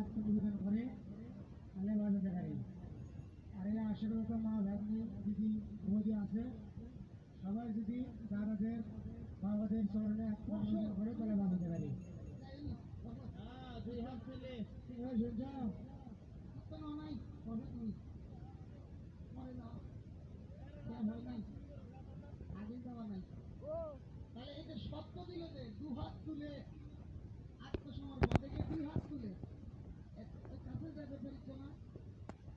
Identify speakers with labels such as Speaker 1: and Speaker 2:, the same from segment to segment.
Speaker 1: আত্মনিবেদন করে আল্লাহ বাজাতে পারি। আর এই আশেপাশে মা ভাগ্নি দিদি বৌদি আছে, সবাই যদি দাদাদের বাবাদের চরণে আত্মনিবেদন করে তাহলে বাজাতে পারি। আগে যাওয়া নাই তাহলে এই যে শব্দ দিলে যে দু হাত তুলে আত্মসমর্পণ থেকে 2 হাত তুলে কাছে যাবে ফেলছে না,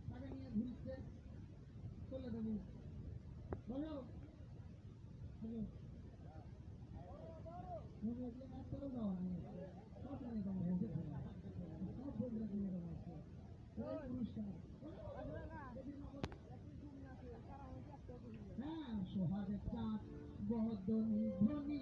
Speaker 1: তাকে নিয়ে ঘুরছে চলে দেবো বলো হ্যাঁ সোহাগের চাঁদ বদনী ধ্বনি